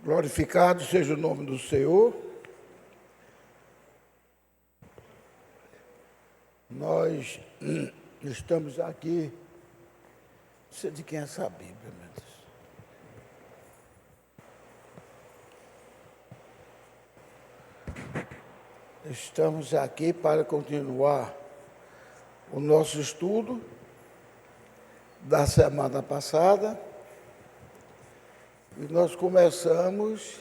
Glorificado seja o nome do Senhor. Nós estamos aqui. Não sei de quem é essa Bíblia, meu Deus. Estamos aqui para continuar o nosso estudo da semana passada. E nós começamos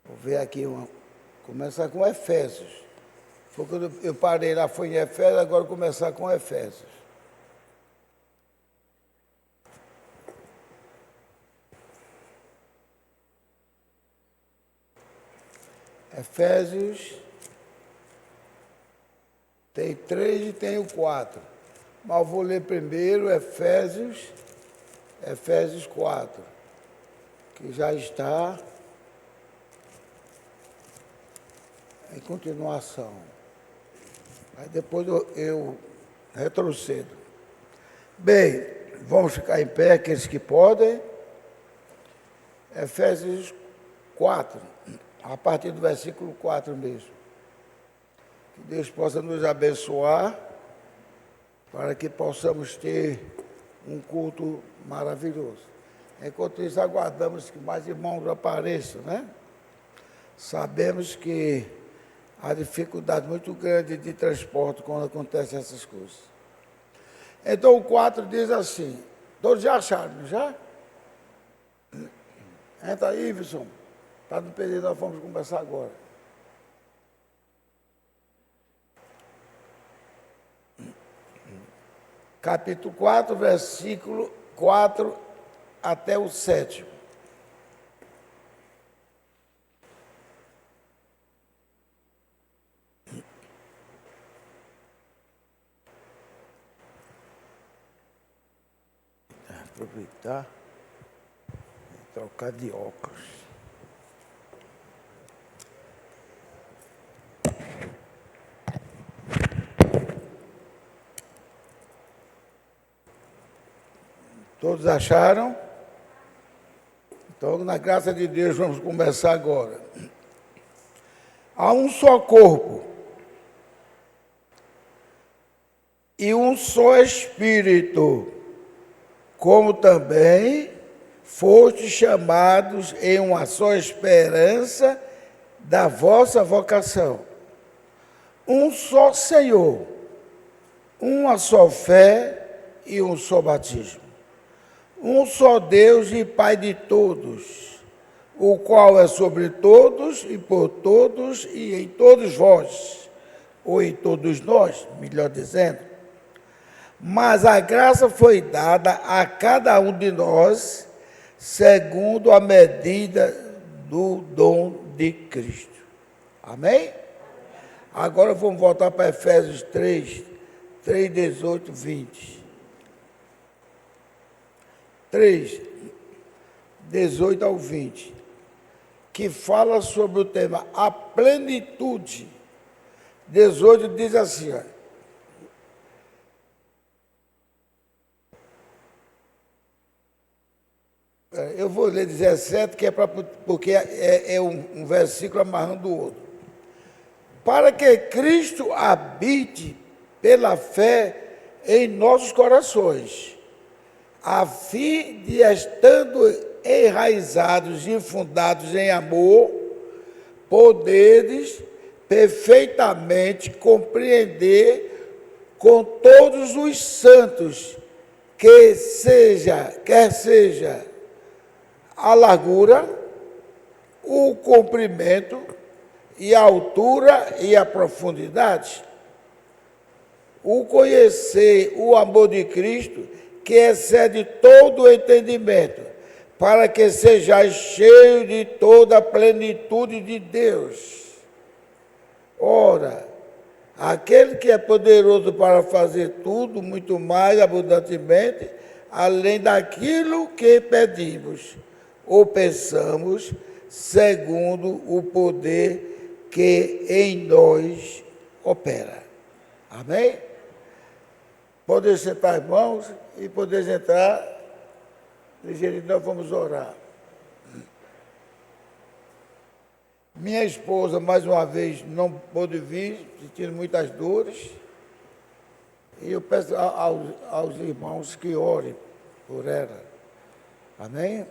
vou ver aqui, começar com Efésios. Foi quando eu parei lá, foi em Efésios, agora começar com Efésios. Efésios tem 3 e tem o 4. Mas eu vou ler primeiro Efésios 4, que já está em continuação. Aí depois eu retrocedo. Bem, vamos ficar em pé, aqueles que podem. Efésios 4, a partir do versículo 4 mesmo. Que Deus possa nos abençoar, para que possamos ter um culto maravilhoso. Enquanto isso, aguardamos que mais irmãos apareçam, né? Sabemos que há dificuldade muito grande de transporte quando acontecem essas coisas. Então, o 4 diz assim, todos já acharam, já? Entra aí, Iveson. Está no período, nós vamos começar agora. Capítulo 4, versículo 4 até o 7. Aproveitar e trocar de óculos. Todos acharam? Então, na graça de Deus, vamos começar agora. Há um só corpo e um só Espírito, como também fostes chamados em uma só esperança da vossa vocação. Um só Senhor, uma só fé e um só batismo. Um só Deus e Pai de todos, o qual é sobre todos e por todos e em todos vós, ou em todos nós, melhor dizendo. Mas a graça foi dada a cada um de nós, segundo a medida do dom de Cristo. Amém? Agora vamos voltar para Efésios 3, 18, 20. 3, 18 ao 20, que fala sobre o tema a plenitude. 18 diz assim, ó, eu vou ler 17, que é porque é um versículo amarrando o outro. Para que Cristo habite pela fé em nossos corações, a fim de, estando enraizados e fundados em amor, poderes perfeitamente compreender com todos os santos, quer seja a largura, o comprimento e a altura e a profundidade, o conhecer o amor de Cristo, que excede todo o entendimento, para que sejais cheios de toda a plenitude de Deus. Ora, aquele que é poderoso para fazer tudo, muito mais abundantemente, além daquilo que pedimos ou pensamos, segundo o poder que em nós opera. Amém? Podem sentar, irmãos, e poderes entrar, ligeirinho, nós vamos orar. Minha esposa, mais uma vez, não pôde vir, sentindo muitas dores. E eu peço aos irmãos que orem por ela. Amém?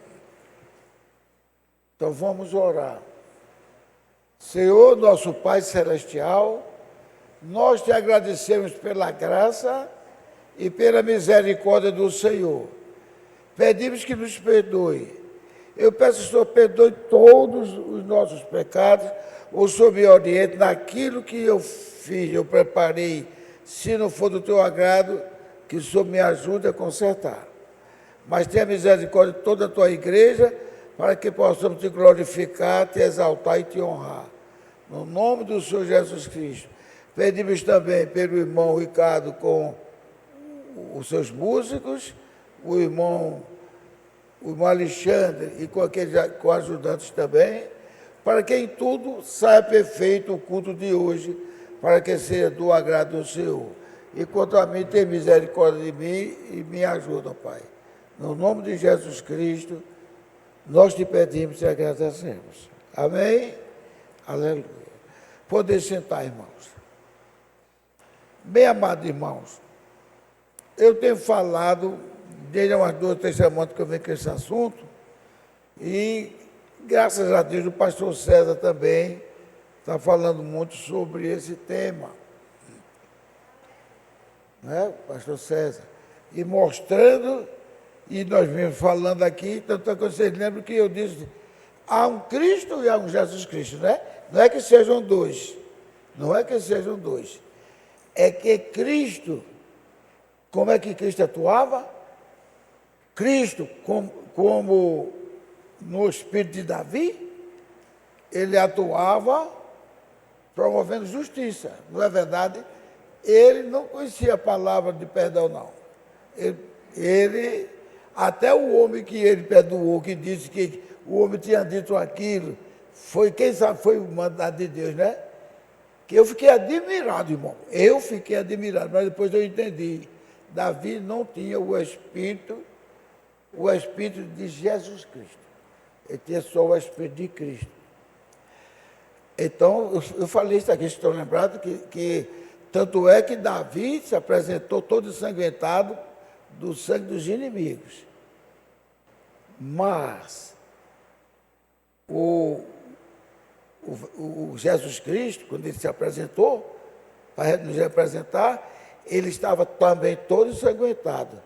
Então vamos orar. Senhor, nosso Pai Celestial, nós te agradecemos pela graça e pela misericórdia do Senhor. Pedimos que nos perdoe. Eu peço que o Senhor perdoe todos os nossos pecados, o Senhor me oriente naquilo que eu fiz, eu preparei. Se não for do teu agrado, que o Senhor me ajude a consertar. Mas tenha misericórdia de toda a tua igreja, para que possamos te glorificar, te exaltar e te honrar. No nome do Senhor Jesus Cristo. Pedimos também pelo irmão Ricardo com os seus músicos, o irmão Alexandre e com ajudantes também, para que em tudo saia perfeito o culto de hoje, para que seja do agrado do Senhor. E quanto a mim, tenha misericórdia de mim e me ajuda, Pai. No nome de Jesus Cristo, nós te pedimos e agradecemos. Amém? Aleluia. Poder sentar, irmãos. Bem amados irmãos, eu tenho falado, desde umas 2 ou 3 semanas que eu venho com esse assunto, e graças a Deus o pastor César também está falando muito sobre esse tema. Né, pastor César? E mostrando, e nós vimos falando aqui, tanto é que vocês lembram que eu disse, há um Cristo e há um Jesus Cristo, né? Não é que sejam dois, não é que sejam dois. É que Cristo, como é que Cristo atuava? Cristo, como no espírito de Davi, ele atuava promovendo justiça, não é verdade? Ele não conhecia a palavra de perdão, não. Ele até o homem que ele perdoou, que disse que o homem tinha dito aquilo, quem sabe foi o mandado de Deus, né? Que eu fiquei admirado, irmão. Eu fiquei admirado, mas depois eu entendi. Davi não tinha o Espírito de Jesus Cristo. Ele tinha só o Espírito de Cristo. Então, eu falei isso aqui, estou lembrado que tanto é que Davi se apresentou todo ensanguentado do sangue dos inimigos. Mas o Jesus Cristo, quando ele se apresentou, para nos representar, ele estava também todo ensanguentado,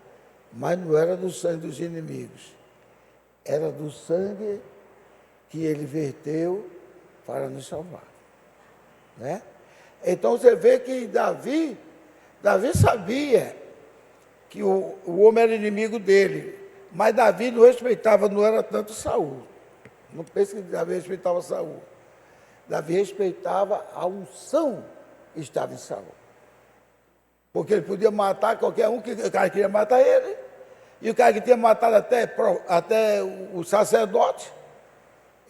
mas não era do sangue dos inimigos, era do sangue que ele verteu para nos salvar. Né? Então você vê que Davi sabia que o homem era inimigo dele, mas Davi não respeitava, não era tanto Saul. Não pense que Davi respeitava Saul. Davi respeitava a unção que estava em Saul. Porque ele podia matar qualquer um, que o cara queria matar ele. E o cara que tinha matado até o sacerdote,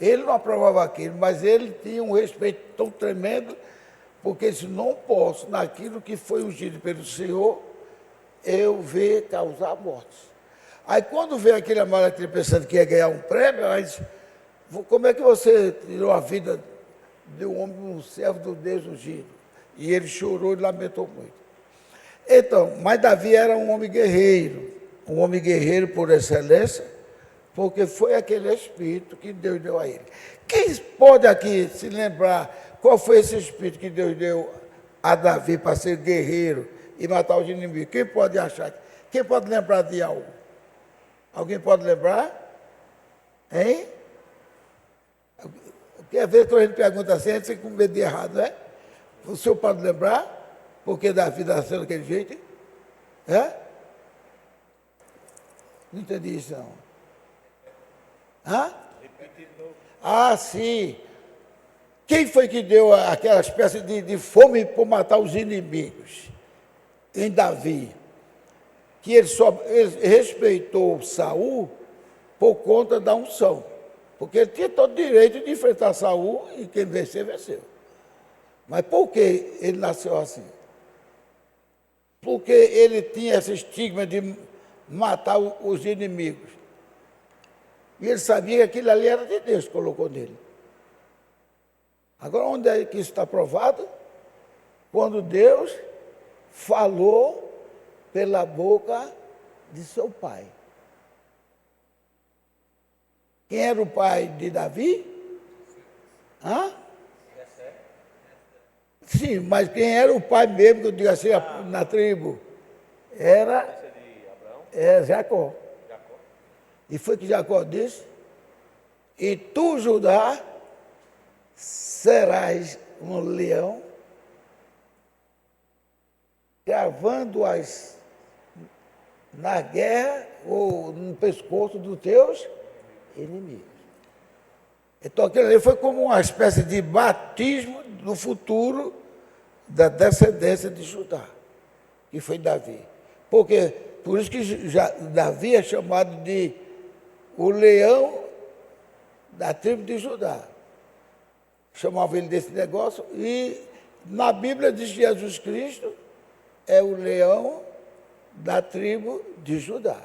ele não aprovava aquilo, mas ele tinha um respeito tão tremendo, porque ele disse, não posso, naquilo que foi ungido pelo Senhor, eu ver causar mortes. Aí quando veio aquele amarelo pensando que ia ganhar um prêmio, ela disse, como é que você tirou a vida de um homem, um servo do Deus ungido? E ele chorou e lamentou muito. Então, mas Davi era um homem guerreiro por excelência, porque foi aquele espírito que Deus deu a ele. Quem pode aqui se lembrar qual foi esse espírito que Deus deu a Davi para ser guerreiro e matar os inimigos? Quem pode achar? Quem pode lembrar de algo? Alguém pode lembrar? Hein? Porque às vezes quando a gente pergunta assim, a gente fica com medo de errado, não é? O senhor pode lembrar? Porque Davi nasceu daquele jeito? É? Não entendi isso, não. Hã? Ah, sim. Quem foi que deu aquela espécie de fome por matar os inimigos? Em Davi. Que ele respeitou Saul por conta da unção. Porque ele tinha todo o direito de enfrentar Saul e quem vencer, venceu. Mas por que ele nasceu assim? Porque ele tinha esse estigma de matar os inimigos. E ele sabia que aquilo ali era de Deus que colocou nele. Agora, onde é que isso está provado? Quando Deus falou pela boca de seu pai. Quem era o pai de Davi? Hã? Sim, mas quem era o pai mesmo, que eu digo assim, na tribo? Era Jacó. E foi que Jacó disse: e tu, Judá, serás um leão, cravando-as na guerra ou no pescoço dos teus inimigos. Então aquilo ali foi como uma espécie de batismo do futuro da descendência de Judá, que foi Davi. Porque, por isso que Davi é chamado de o leão da tribo de Judá. Chamava ele desse negócio, e na Bíblia diz que Jesus Cristo é o leão da tribo de Judá.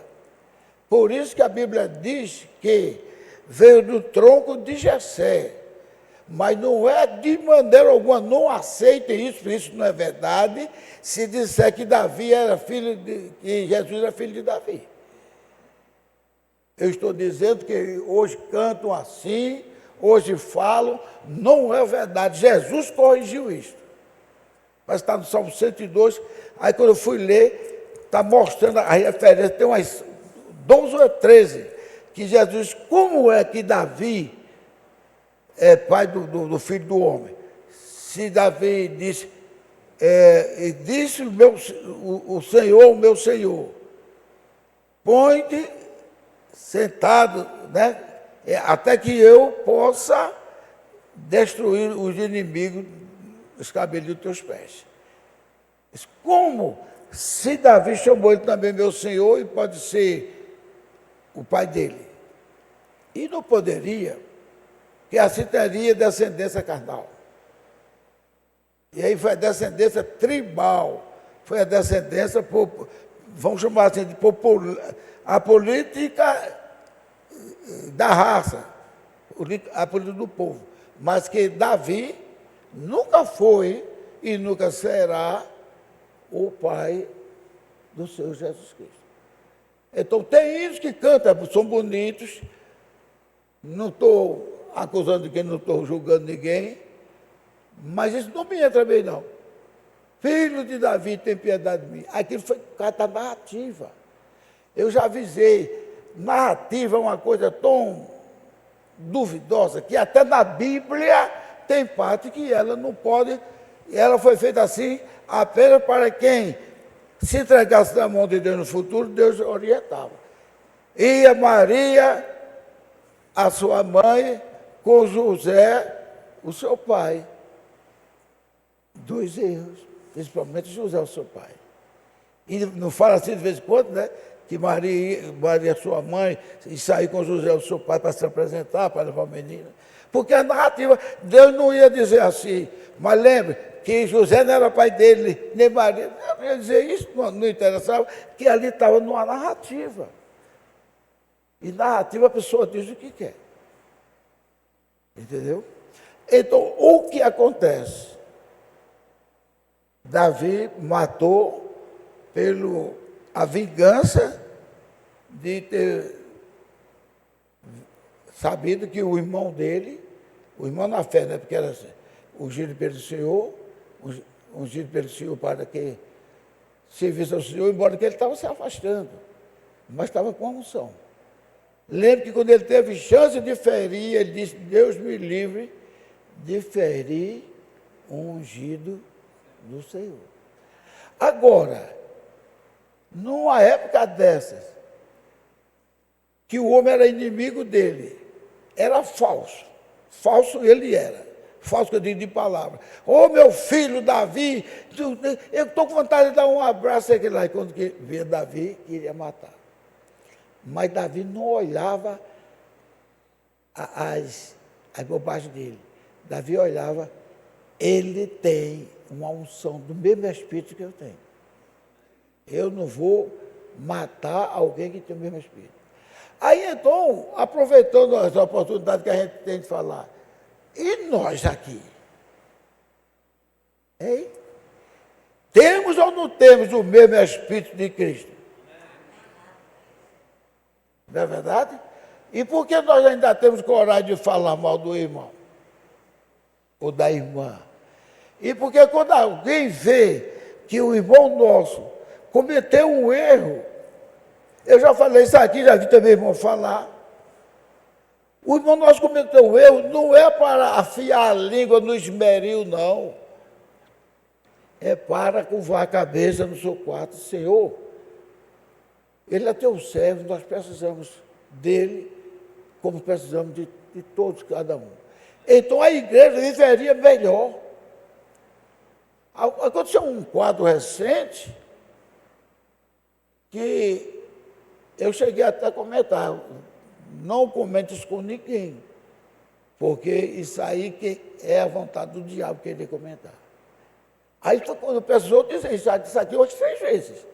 Por isso que a Bíblia diz que veio do tronco de Jessé, mas não é de maneira alguma, não aceitem isso, porque isso não é verdade, se disser que Davi era que Jesus era filho de Davi. Eu estou dizendo que hoje cantam assim, hoje falam, não é verdade. Jesus corrigiu isso. Mas está no Salmo 102, aí quando eu fui ler, está mostrando a referência, tem umas 12 ou 13, que Jesus, como é que Davi é pai do filho do homem? Se Davi disse, disse o Senhor, o meu Senhor, põe-te sentado, né, até que eu possa destruir os inimigos dos cabelos dos teus pés. Como? Se Davi chamou ele também meu Senhor, e pode ser o pai dele. E não poderia, que assim teria descendência carnal. E aí foi a descendência tribal, foi a descendência, vamos chamar assim, de a política da raça, a política do povo. Mas que Davi nunca foi e nunca será o pai do Senhor Jesus Cristo. Então tem isso que cantam, são bonitos, não estou acusando ninguém, não estou julgando ninguém, mas isso não me entra bem, não. Filho de Davi, tem piedade de mim. Aquilo foi carta narrativa. Eu já avisei, narrativa é uma coisa tão duvidosa que até na Bíblia tem parte que ela não pode, ela foi feita assim apenas para quem se entregasse na mão de Deus no futuro, Deus orientava. Ia Maria, a sua mãe, com José, o seu pai. Dois erros, principalmente José, o seu pai. E não fala assim de vez em quando, né? Que Maria, sua mãe, e saiu com José, o seu pai, para se apresentar, para levar a menina. Porque a narrativa, Deus não ia dizer assim, mas lembre que José não era pai dele, nem Maria, não ia dizer isso, não interessava, que ali estava numa narrativa. E narrativa a pessoa diz o que quer. Entendeu? Então, o que acontece? Davi matou a vingança de ter sabido que o irmão dele, o irmão na fé, né, porque era assim, ungido pelo Senhor, ungido pelo Senhor para que servisse ao Senhor, embora que ele estava se afastando, mas estava com a unção. Lembro que quando ele teve chance de ferir, ele disse, Deus me livre de ferir um ungido do Senhor. Agora, numa época dessas, que o homem era inimigo dele, era falso. Falso ele era. Falso que eu digo de palavra. Ô meu filho Davi, eu estou com vontade de dar um abraço a aquele lá. E quando via Davi, queria matar. Mas Davi não olhava as bobagens dele. Davi olhava, ele tem uma unção do mesmo espírito que eu tenho. Eu não vou matar alguém que tem o mesmo espírito. Aí então, aproveitando essa oportunidade que a gente tem de falar, e nós aqui? Hein? Temos ou não temos o mesmo Espírito de Cristo? Não é verdade? E por que nós ainda temos coragem de falar mal do irmão? Ou da irmã? E porque quando alguém vê que o irmão nosso cometeu um erro, eu já falei isso aqui, já vi também irmão falar, o irmão nosso cometeu um erro, não é para afiar a língua no esmeril, não. É para curvar a cabeça no seu quarto. Senhor, ele é teu servo, nós precisamos dele, como precisamos de todos, cada um. Então a igreja viveria melhor. Aconteceu um quadro recente que eu cheguei até a comentar. Não comente isso com ninguém, porque isso aí que é a vontade do diabo querer comentar. Aí quando a pessoa diz isso aqui hoje 3 vezes.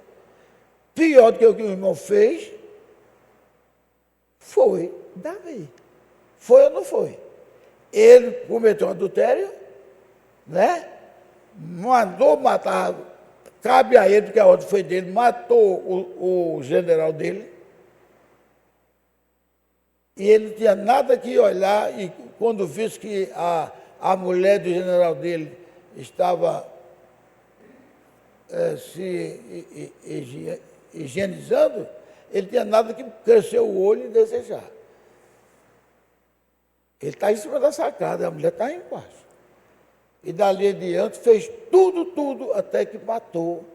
Pior do que o que o irmão fez, foi Davi. Foi ou não foi? Ele cometeu um adultério, né? Mandou matar, cabe a ele, porque a ordem foi dele, matou o general dele. E ele não tinha nada que olhar, e quando viu que a mulher do general dele estava se higienizando, ele tinha nada que crescer o olho e desejar. Ele está em cima da sacada, a mulher está embaixo. E dali adiante fez tudo, até que matou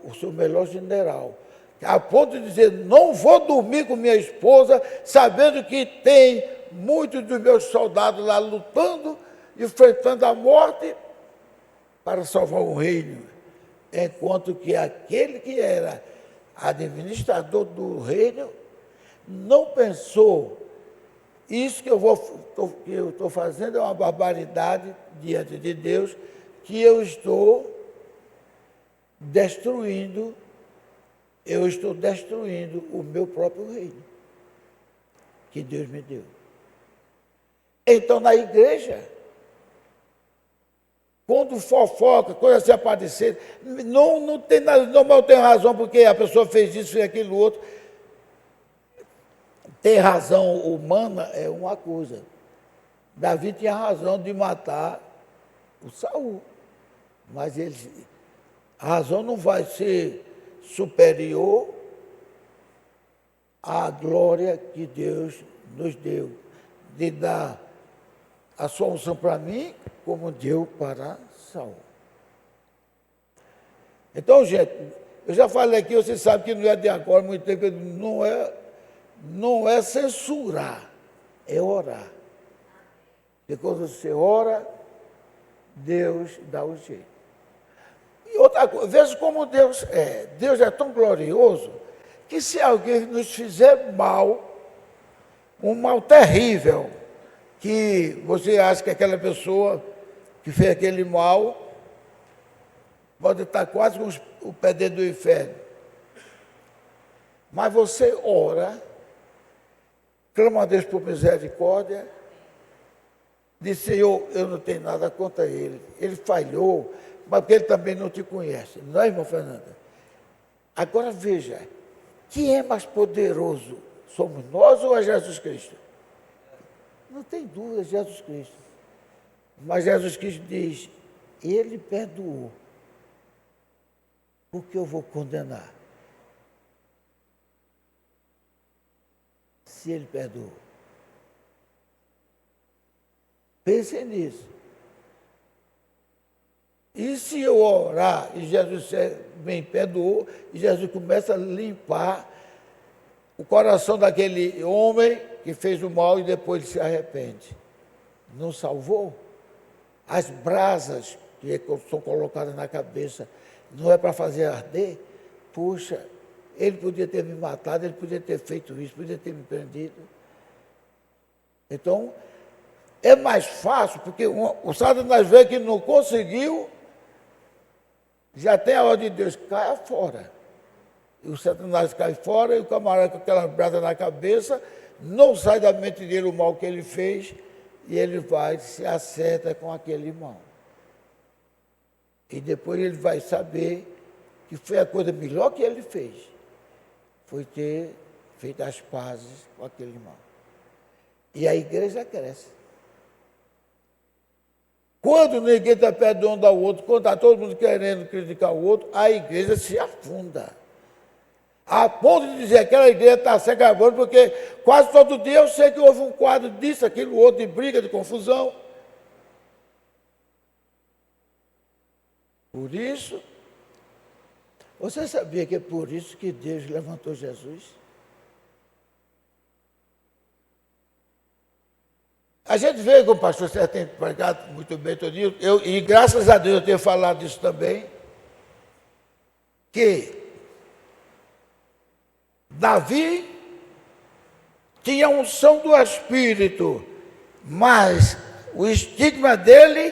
o seu melhor general. A ponto de dizer, não vou dormir com minha esposa, sabendo que tem muitos dos meus soldados lá lutando, enfrentando a morte, para salvar o reino. Enquanto que aquele que era administrador do reino, não pensou, isso que eu estou fazendo é uma barbaridade diante de Deus, que eu estou destruindo o meu próprio reino, que Deus me deu. Então, na igreja, quando fofoca, coisa se aparecer, não tem nada, normal tem razão, porque a pessoa fez isso e aquilo outro. Ter razão humana é uma coisa. Davi tinha razão de matar o Saul, mas a razão não vai ser superior à glória que Deus nos deu, de dar a sua unção para mim, como deu para Saul. Então, gente, eu já falei aqui, você sabe que não é de agora, muito tempo, não é censurar, é orar. E quando você ora, Deus dá o jeito. E outra coisa, veja como Deus é. Deus é tão glorioso que se alguém nos fizer mal, um mal terrível, que você acha que aquela pessoa que fez aquele mal pode estar quase com o pé dentro do inferno. Mas você ora, clama a Deus por misericórdia, diz, Senhor, eu não tenho nada contra ele falhou, mas porque ele também não te conhece, não é, irmã Fernanda? Agora veja, quem é mais poderoso? Somos nós ou é Jesus Cristo? Não tem dúvida, Jesus Cristo. Mas Jesus Cristo diz, ele perdoou, por que eu vou condenar? Se ele perdoou. Pensem nisso. E se eu orar e Jesus me perdoou, e Jesus começa a limpar o coração daquele homem que fez o mal e depois ele se arrepende. Não salvou? As brasas que são colocadas na cabeça não é para fazer arder? Puxa, ele podia ter me matado, ele podia ter feito isso, podia ter me prendido. Então, é mais fácil, porque o Satanás vê que não conseguiu, já tem a ordem de Deus, caia fora. o Satanás cai fora, e o camarada com aquela brasa na cabeça, não sai da mente dele o mal que ele fez, e ele vai se acerta com aquele irmão. E depois ele vai saber que foi a coisa melhor que ele fez, foi ter feito as pazes com aquele irmão. E a igreja cresce. Quando ninguém está perdoando ao outro, quando está todo mundo querendo criticar o outro, a igreja se afunda. A ponto de dizer que aquela igreja está se acabando, porque quase todo dia eu sei que houve um quadro disso, aquilo, outro, de briga, de confusão. Por isso, você sabia que é por isso que Deus levantou Jesus? A gente vê, como o pastor Sérgio tem pregado muito bem todo dia, e graças a Deus eu tenho falado disso também, que Davi tinha unção do Espírito, mas o estigma dele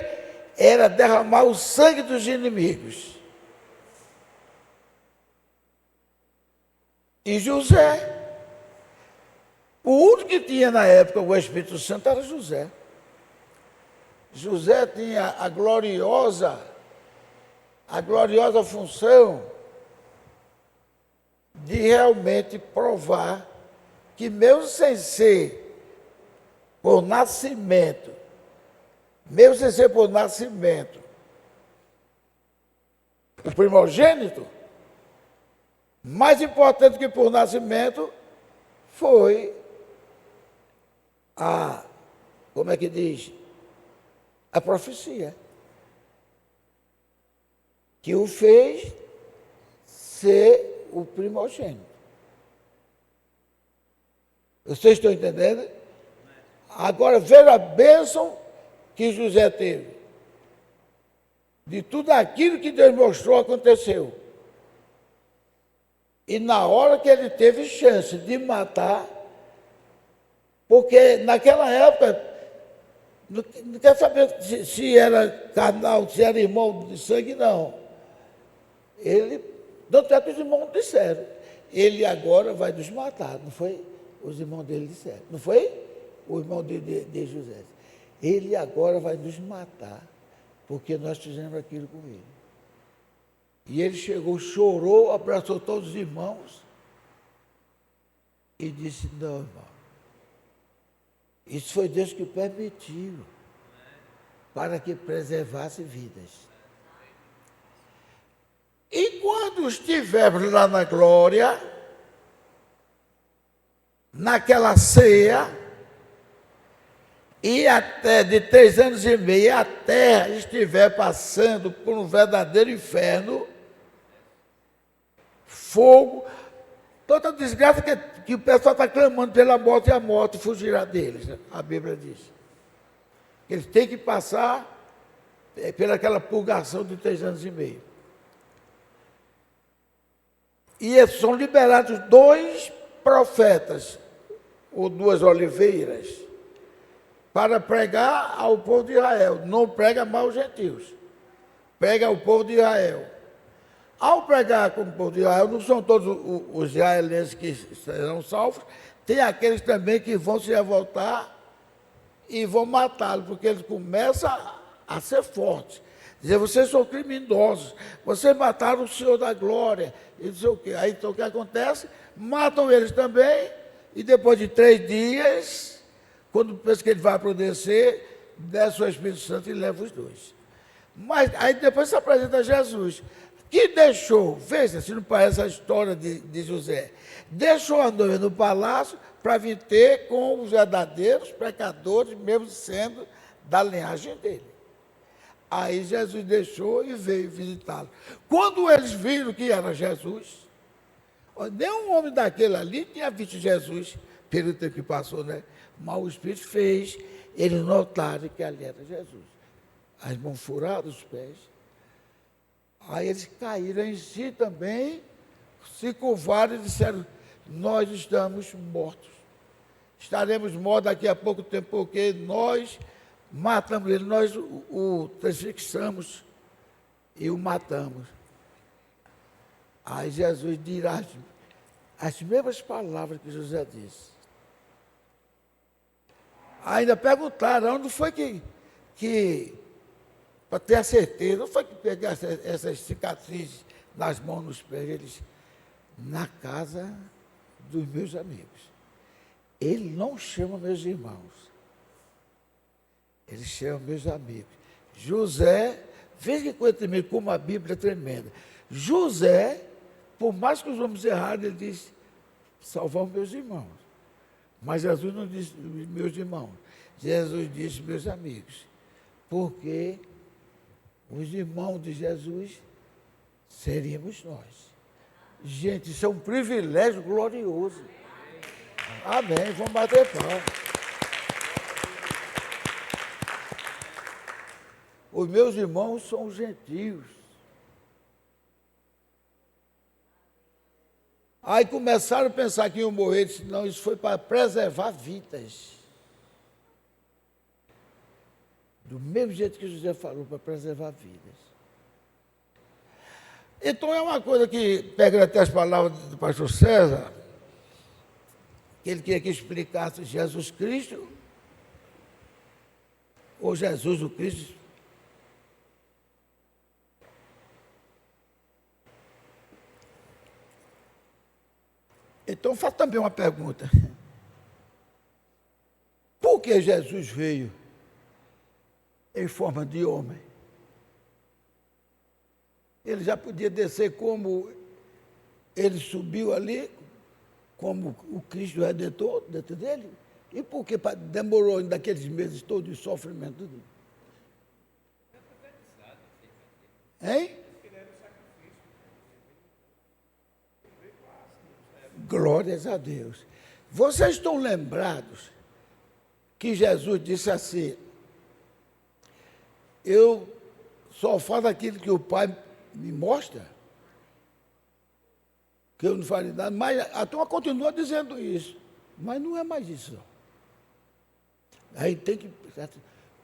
era derramar o sangue dos inimigos. E José, o único que tinha na época o Espírito Santo era José. José tinha a gloriosa função de realmente provar que mesmo sem ser por nascimento, o primogênito, mais importante que por nascimento, foi como é que diz? A profecia. Que o fez ser o primogênito. Vocês estão entendendo? Agora, veja a bênção que José teve. De tudo aquilo que Deus mostrou aconteceu. E na hora que ele teve chance de matar, porque naquela época, não quer saber se era carnal, se era irmão de sangue, não. Ele, tanto é que os irmãos disseram, ele agora vai nos matar, não foi? Os irmãos dele disseram, não foi? O irmão de José. Ele agora vai nos matar, porque nós fizemos aquilo com ele. E ele chegou, chorou, abraçou todos os irmãos e disse, não, irmão, isso foi Deus que permitiu, para que preservasse vidas. E quando estivermos lá na glória, naquela ceia, e até de 3 anos e meio a terra estiver passando por um verdadeiro inferno, fogo, toda desgraça que o pessoal está clamando pela morte, e a morte fugirá deles, né? A Bíblia diz. Eles têm que passar pelaquela purgação de 3 anos e meio. E são liberados 2 profetas, ou 2 oliveiras, para pregar ao povo de Israel. Não prega mal os gentios, prega ao povo de Israel. Ao pregar com o povo de Israel, não são todos os israelenses que serão salvos, tem aqueles também que vão se revoltar e vão matá-lo, porque eles começam a ser fortes. Dizer, vocês são criminosos, vocês mataram o Senhor da glória, e não sei o quê. Aí então o que acontece? Matam eles também, e depois de 3 dias, quando pensa que ele vai descer, desce o Espírito Santo e leva os 2. Mas aí depois se apresenta Jesus, que deixou, veja se não parece a história de José, deixou a noiva no palácio para vir ter com os verdadeiros pecadores, mesmo sendo da linhagem dele. Aí Jesus deixou e veio visitá-lo. Quando eles viram que era Jesus, nenhum homem daquele ali tinha visto Jesus pelo tempo que passou, né? Mas o Espírito fez eles notarem que ali era Jesus. As mãos furadas, os pés. Aí eles caíram em si também, se curvaram e disseram, nós estamos mortos. Estaremos mortos daqui a pouco tempo, porque nós matamos ele, nós o crucificamos e o matamos. Aí Jesus dirá as mesmas palavras que José disse. Ainda perguntaram onde foi que para ter a certeza, não foi que pegasse essas cicatrizes nas mãos, nos pés, eles, na casa dos meus amigos. Ele não chama meus irmãos, ele chama meus amigos. José, veja que coisa tremenda, como a Bíblia é tremenda. José, por mais que os homens errados, ele disse, salvar os meus irmãos. Mas Jesus não disse meus irmãos, Jesus disse meus amigos, porque os irmãos de Jesus seríamos nós. Gente, isso é um privilégio glorioso. Amém, vamos bater palmas. Os meus irmãos são gentios. Aí começaram a pensar que iam morrer, disse, não, isso foi para preservar vidas. Do mesmo jeito que José falou, para preservar vidas. Então é uma coisa que, pegando até as palavras do pastor César, que ele queria que explicasse Jesus Cristo, ou Jesus o Cristo. Então faz também uma pergunta. Por que Jesus veio em forma de homem? Ele já podia descer como ele subiu ali, como o Cristo Redentor dentro dele. E por que demorou daqueles meses todos de sofrimento? Hein? Glórias a Deus. Vocês estão lembrados que Jesus disse assim, eu só faço aquilo que o Pai me mostra, que eu não faço nada, mas a turma continua dizendo isso, mas não é mais isso. Aí tem que...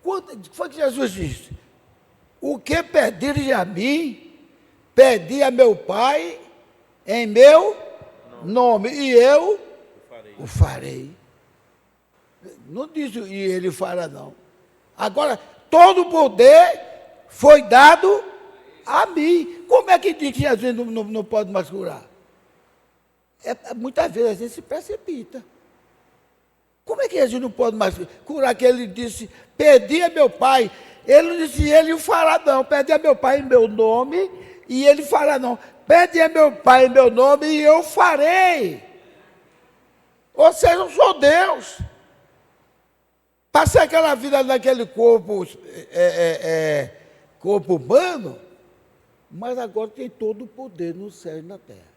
Quanto foi que Jesus disse? O que pedires a mim, pedi a meu Pai em meu nome, e eu o farei. Não disse e ele fará, não. Agora, todo o poder foi dado a mim. Como é que diz que Jesus não pode mais curar? Muitas vezes a gente se precipita. Como é que Jesus não pode mais curar? Que ele disse, pedi a meu Pai. Ele não disse, ele o fará, não. Pedi a meu Pai em meu nome, e ele fará, não. Pede a meu Pai em meu nome e eu farei. Ou seja, eu sou Deus. Passei aquela vida naquele corpo, corpo humano, mas agora tem todo o poder no céu e na terra.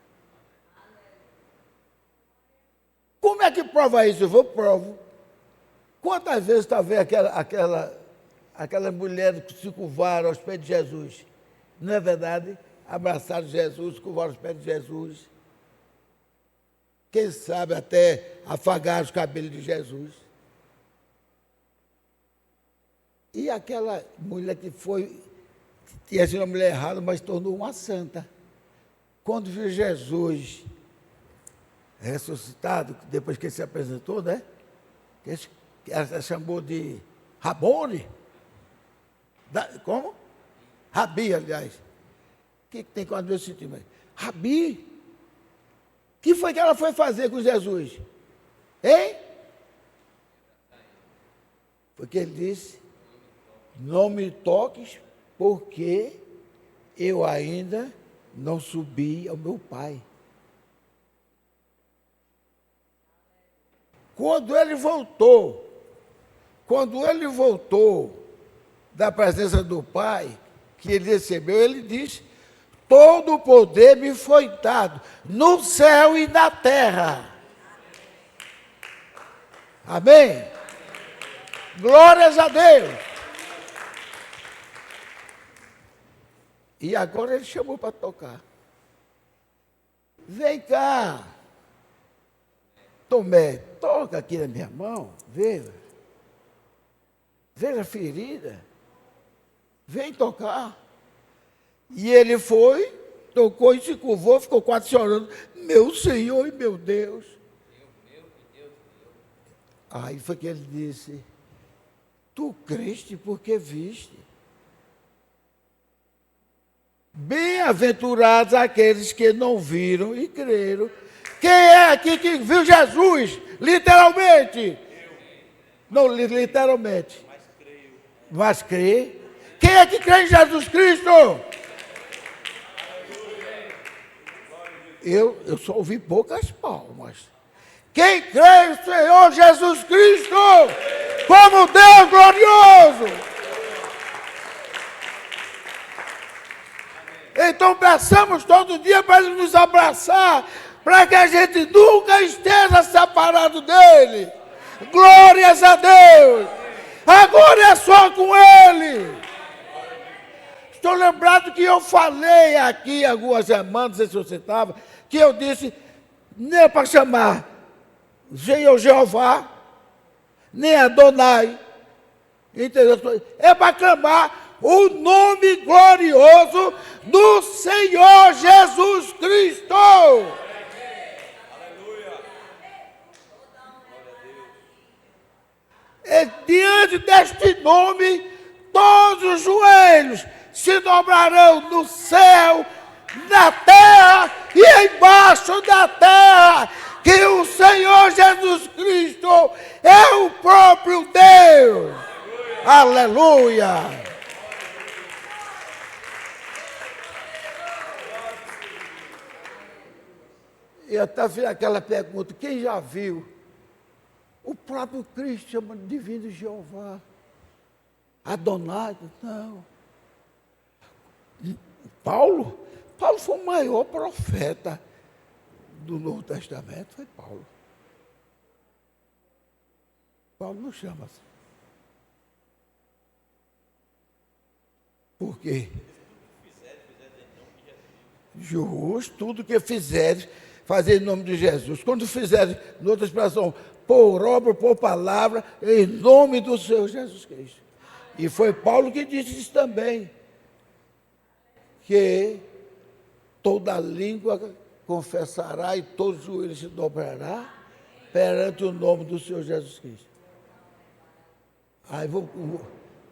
Como é que prova isso? Eu provo. Quantas vezes talvez aquela mulher que se curvaram aos pés de Jesus, não é verdade? Abraçaram Jesus, curvaram os pés de Jesus. Quem sabe até afagar os cabelos de Jesus. E aquela mulher que tinha sido uma mulher errada, mas tornou uma santa. Quando viu Jesus ressuscitado, depois que ele se apresentou, né? Ela chamou de Rabone. Como? Rabi, aliás. O que tem com a meu sentimento? Rabi. O que foi que ela foi fazer com Jesus? Hein? Porque ele disse, não me toques, porque eu ainda não subi ao meu Pai. Quando ele voltou da presença do Pai, que ele recebeu, ele disse, todo o poder me foi dado, no céu e na terra. Amém? Glórias a Deus. E agora ele chamou para tocar. Vem cá, Tomé, toca aqui na minha mão, veja. Veja a ferida. Vem tocar. E ele foi tocou e se curvou, ficou quase chorando. Meu Senhor e meu Deus. Aí foi que ele disse, tu creste porque viste. Bem-aventurados aqueles que não viram e creram. Quem é aqui que viu Jesus? Literalmente. Não, literalmente. Mas crê. Quem é que crê em Jesus Cristo? Eu só ouvi poucas palmas. Quem crê no Senhor Jesus Cristo como Deus glorioso? Então peçamos todo dia para Ele nos abraçar, para que a gente nunca esteja separado dEle. Glórias a Deus! Agora é só com Ele. Estou lembrado que eu falei aqui algumas semanas, não sei se você estava, que eu disse, nem é para chamar Senhor Jeová, nem Adonai, entendeu? É para clamar o nome glorioso do Senhor Jesus Cristo. E diante deste nome, todos os joelhos se dobrarão no céu, na terra e embaixo da terra, que o Senhor Jesus Cristo é o próprio Deus. Aleluia! E até fiz aquela pergunta, quem já viu? O próprio Cristo chama de divino Jeová. Adonai, não. Paulo foi o maior profeta do Novo Testamento, foi Paulo. Paulo não chama assim. Por quê? Justo, tudo que fizeres, fazer em nome de Jesus. Quando fizeres, em outra expressão, por obra, por palavra, em nome do Senhor Jesus Cristo. E foi Paulo que disse isso também, que toda língua confessará e todo joelho se dobrará perante o nome do Senhor Jesus Cristo. Aí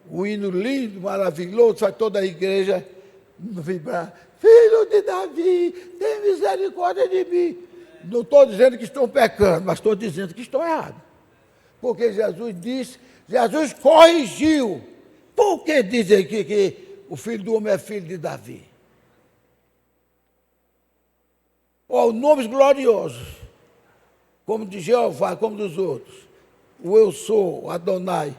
o hino lindo, maravilhoso, faz toda a igreja vibrar. Filho de Davi, tem misericórdia de mim. Não estou dizendo que estão pecando, mas estou dizendo que estão errados. Porque Jesus disse, Jesus corrigiu. Por que dizem que o filho do homem é filho de Davi? Ó, nomes gloriosos, como de Jeová, como dos outros. O eu sou, o Adonai.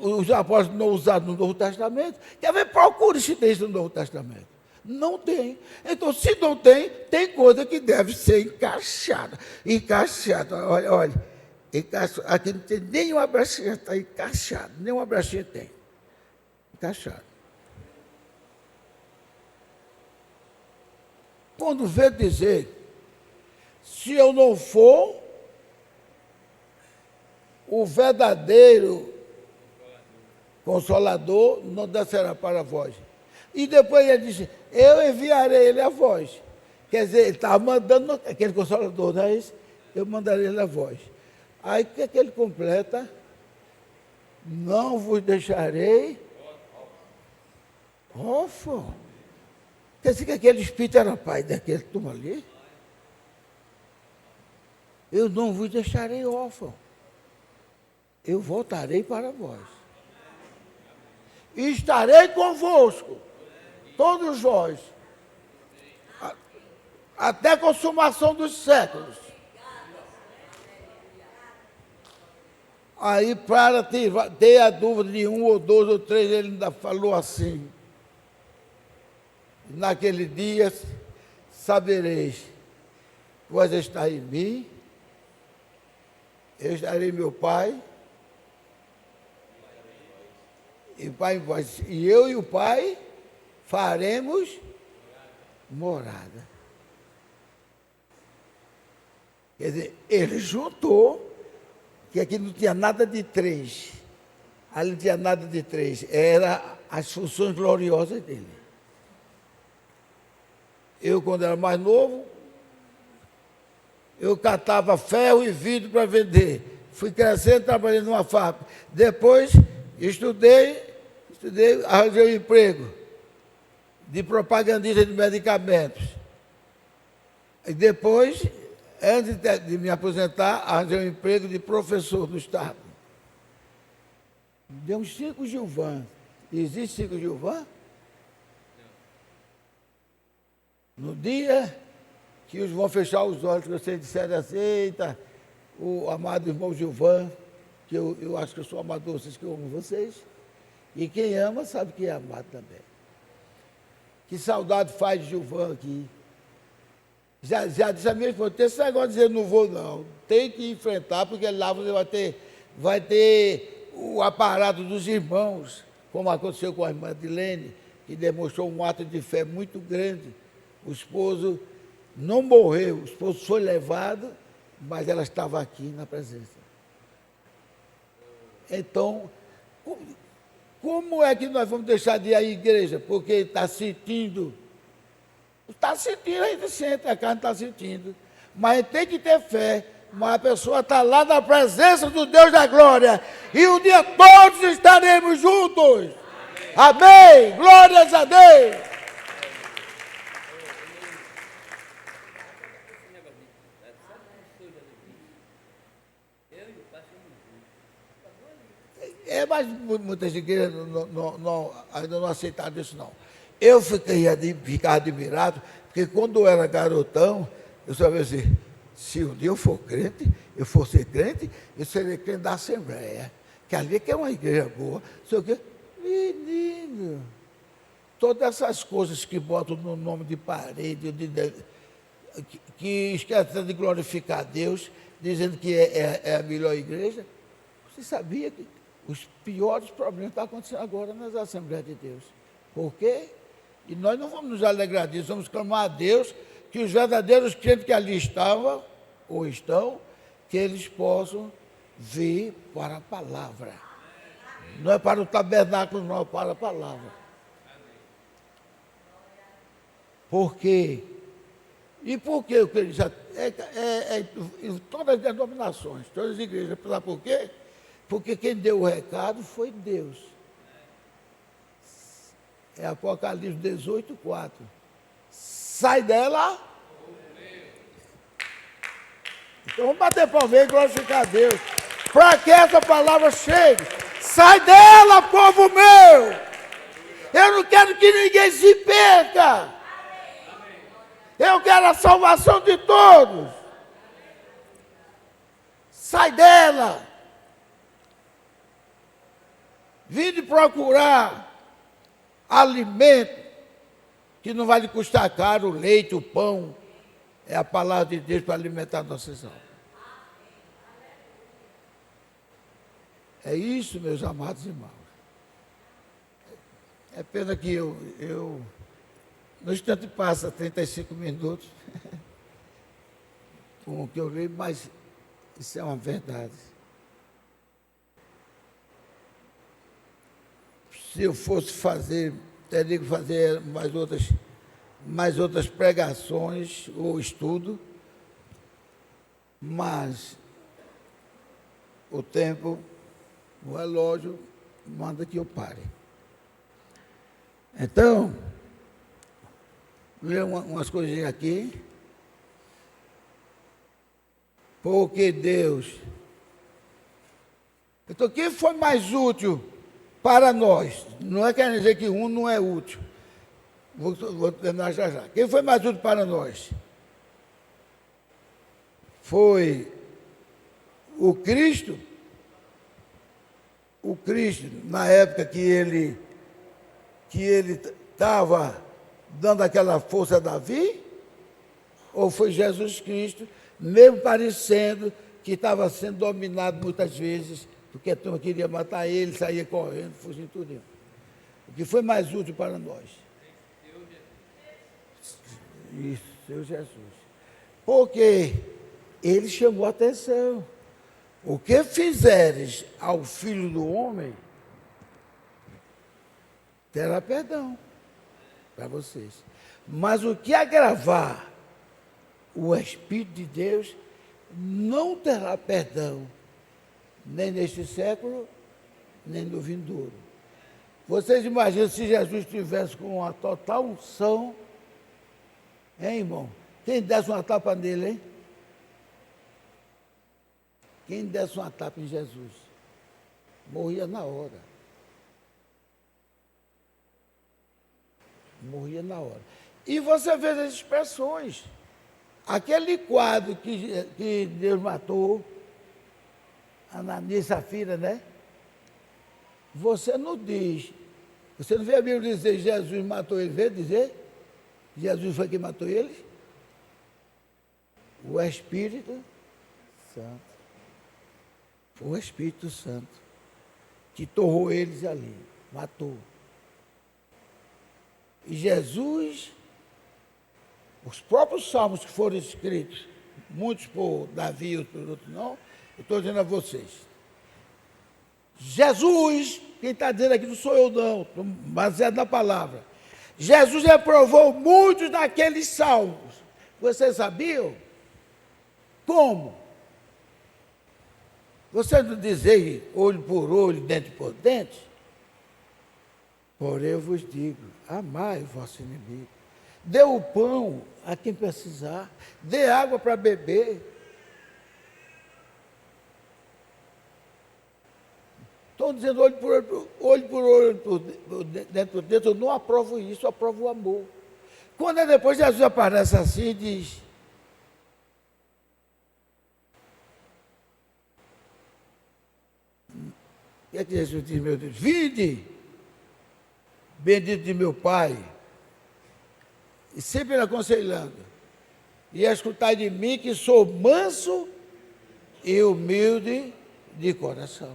Os apóstolos não usados no Novo Testamento. Quer ver? Procure se tem isso no Novo Testamento. Não tem. Então, se não tem, tem coisa que deve ser encaixada. Encaixada, olha. Aqui não tem nenhuma brechinha, está encaixado. Nenhuma brechinha tem. Encaixado. Quando vê dizer, se eu não for o verdadeiro Consolador, não descerá para vós. E depois ele disse, eu enviarei ele a vós. Quer dizer, ele estava mandando aquele Consolador, não é isso? Eu mandarei ele a vós. Aí o que é que ele completa? Não vos deixarei órfão. Quer dizer que aquele espírito era pai daquele turma ali? Eu não vos deixarei órfão. Eu voltarei para vós. E estarei convosco, todos vós, até a consumação dos séculos. Aí, para ter a dúvida de um ou dois ou três, ele ainda falou assim, naquele dia sabereis, vós estáis em mim, eu estarei em meu Pai, e Pai em vós, e eu e o Pai faremos morada. Quer dizer, ele juntou, que aqui não tinha nada de três, ali não tinha nada de três, era as funções gloriosas dele. Eu, quando era mais novo, eu catava ferro e vidro para vender. Fui crescendo, trabalhando numa fábrica. Depois, estudei, arranjei um emprego de propagandista de medicamentos. E depois, antes de me aposentar, arranjei um emprego de professor do Estado. Deu uns 5 Gilvan. Existe 5 Gilvan? No dia que os vão fechar os olhos, que vocês disserem assim, eita, o amado irmão Gilvan, que eu acho que eu sou amador, vocês que eu amo vocês, e quem ama sabe que é amado também. Que saudade faz de Gilvan aqui. Já disse a minha esposa, tem esse negócio de dizer não vou não, tem que enfrentar, porque lá você vai ter o aparato dos irmãos, como aconteceu com a irmã Dilene, que demonstrou um ato de fé muito grande. O esposo não morreu, o esposo foi levado, mas ela estava aqui na presença. Então, como é que nós vamos deixar de ir à igreja? Porque está sentindo ainda sente, a carne está sentindo. Mas tem que ter fé. Mas a pessoa está lá na presença do Deus da glória. E um dia todos estaremos juntos. Amém. Glórias a Deus. Mas muitas igrejas ainda não aceitaram isso, não. Eu ficava admirado, porque quando eu era garotão, eu sabia assim, se um dia eu for crente, eu for ser crente, eu serei crente da Assembleia, que ali que é uma igreja boa, sei o quê. Menino, todas essas coisas que botam no nome de parede, que esquecem de glorificar a Deus, dizendo que é a melhor igreja, você sabia que os piores problemas estão acontecendo agora nas Assembleias de Deus. Por quê? E nós não vamos nos alegrar disso, vamos clamar a Deus que os verdadeiros crentes que ali estavam, ou estão, que eles possam vir para a palavra. Não é para o tabernáculo, não, é para a palavra. Por quê? E por quê? Todas as denominações, todas as igrejas, sabe por quê? Porque quem deu o recado foi Deus. É Apocalipse 18, 4. Sai dela. Então vamos bater palma e glorificar a Deus. Para que essa palavra chegue. Sai dela, povo meu. Eu não quero que ninguém se perca. Eu quero a salvação de todos. Sai dela. Vinde procurar alimento que não vai lhe custar caro, o leite, o pão. É a palavra de Deus para alimentar nossas almas. É isso, meus amados irmãos. É pena que eu no instante passa 35 minutos com o que eu leio, mas isso é uma verdade. Se eu fosse fazer, teria que fazer mais outras pregações ou estudo, mas o tempo, o relógio, manda que eu pare. Então, vou ler umas coisinhas aqui. Porque Deus. Então, quem foi mais útil para nós? Não é quer dizer que um não é útil. Vou terminar já já. Quem foi mais útil para nós? Foi o Cristo. O Cristo, na época que ele estava dando aquela força a Davi? Ou foi Jesus Cristo, mesmo parecendo que estava sendo dominado muitas vezes, porque a turma queria matar ele, saía correndo, fugindo tudo. O que foi mais útil para nós? Isso, Senhor Jesus. Porque ele chamou a atenção. O que fizeres ao Filho do Homem, terá perdão para vocês. Mas o que agravar o Espírito de Deus não terá perdão, nem neste século, nem no vindouro. Vocês imaginam se Jesus estivesse com uma total unção, hein, irmão? Quem desse uma tapa nele, hein? Quem desse uma tapa em Jesus, morria na hora. Morria na hora. E você vê as expressões. Aquele quadro que Deus matou, Ananias e Safira, né? Você não diz, você não vê a Bíblia dizer Jesus matou ele, vê dizer? Jesus foi quem matou eles? O Espírito Santo. Foi o Espírito Santo que torrou eles ali, matou. E Jesus, os próprios salmos que foram escritos, muitos por Davi, outros não, eu estou dizendo a vocês. Jesus, quem está dizendo aqui não sou eu não, estou baseado na palavra. Jesus reprovou muitos daqueles salmos. Vocês sabiam? Como? Você não dizer olho por olho, dente por dente? Porém eu vos digo, amai o vosso inimigo. Dê o pão a quem precisar. Dê água para beber. Estou dizendo olho por olho, dentro por dentro. Eu não aprovo isso, eu aprovo o amor. Quando é depois Jesus aparece assim e diz... O que é que Jesus diz, meu Deus? Vinde, bendito de meu Pai, e sempre aconselhando, e escutai de mim que sou manso e humilde de coração.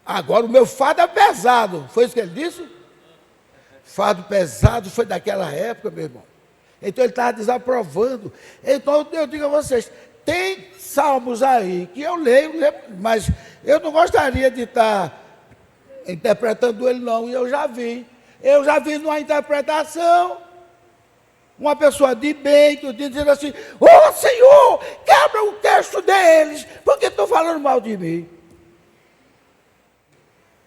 Agora o meu fardo é pesado, foi isso que ele disse? Fardo pesado foi daquela época, meu irmão. Então ele estava desaprovando. Então eu digo a vocês, tem salmos aí que eu leio, mas eu não gostaria de estar interpretando ele não, e eu já vi numa interpretação, uma pessoa de bem, dizendo assim, ô Senhor, quebra o texto deles, porque estão falando mal de mim.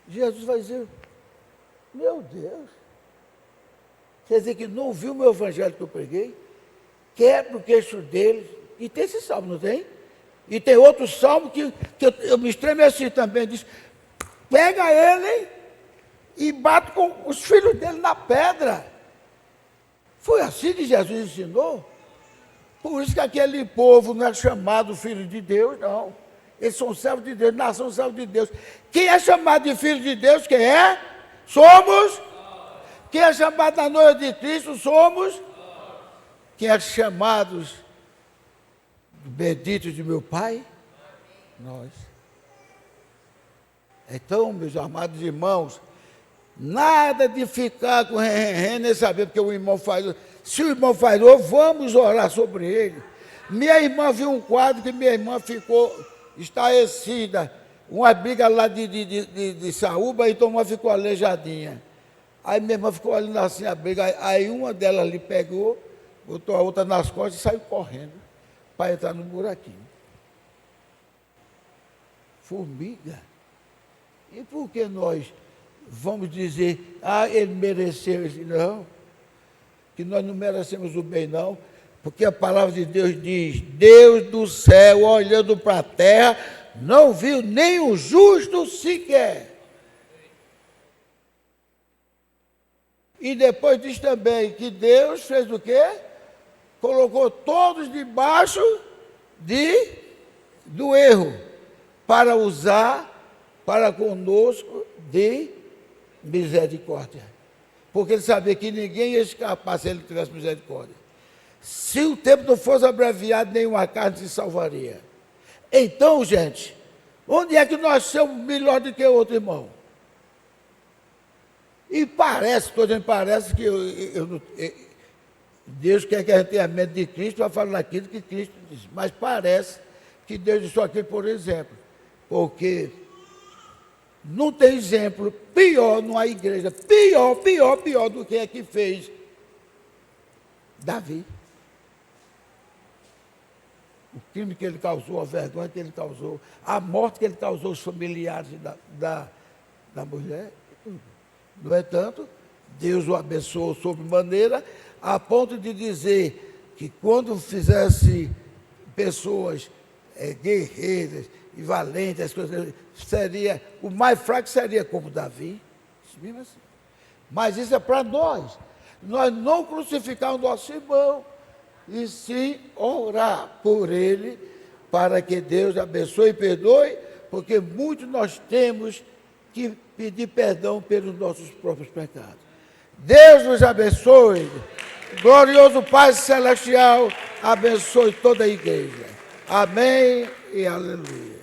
Jesus vai dizer, meu Deus, quer dizer que não ouviu o meu evangelho que eu preguei? Quebra o queixo deles. E tem esse salmo, não tem? E tem outro salmo que eu me estremeci também, diz, pega ele e bate com os filhos dele na pedra. Foi assim que Jesus ensinou? Por isso que aquele povo não é chamado filho de Deus, não. Eles são servos de Deus, nação servos de Deus. Quem é chamado de filho de Deus, quem é? Somos. Quem é chamado da noiva de Cristo, somos. Quem é chamados bendito de meu Pai? Nós. Então, meus amados irmãos, nada de ficar com nem saber porque o irmão falhou. Se o irmão falhou, vamos orar sobre ele. Minha irmã viu um quadro que minha irmã ficou estarrecida. Uma briga lá de Saúba, então uma ficou aleijadinha. Aí minha irmã ficou olhando assim a briga, aí uma delas ali pegou, botou a outra nas costas e saiu correndo para entrar no buraquinho. Formiga. E por que nós vamos dizer, ele mereceu isso? Não, que nós não merecemos o bem, não, porque a palavra de Deus diz, Deus do céu, olhando para a terra, não viu nem o justo sequer. E depois diz também que Deus fez o quê? Colocou todos debaixo do erro, para usar para conosco de misericórdia. Porque ele sabia que ninguém ia escapar se ele tivesse misericórdia. Se o tempo não fosse abreviado, nenhuma carne se salvaria. Então, gente, onde é que nós somos melhor do que o outro irmão? E parece, estou dizendo, parece que Deus quer que a gente tenha mente de Cristo para falar aquilo que Cristo disse. Mas parece que Deus disse aqui, por exemplo, porque Não tem exemplo pior numa igreja, pior do que é que fez Davi. O crime que ele causou, a vergonha que ele causou, a morte que ele causou aos familiares da mulher. No entanto, Deus o abençoou sobremaneira, a ponto de dizer que quando fizesse pessoas guerreiras e valentes, as coisas, o mais fraco seria como Davi. Assim. Mas isso é para nós. Nós não crucificar o nosso irmão, e sim orar por ele, para que Deus abençoe e perdoe, porque muito nós temos que pedir perdão pelos nossos próprios pecados. Deus nos abençoe. Glorioso Pai Celestial, abençoe toda a igreja. Amém e aleluia.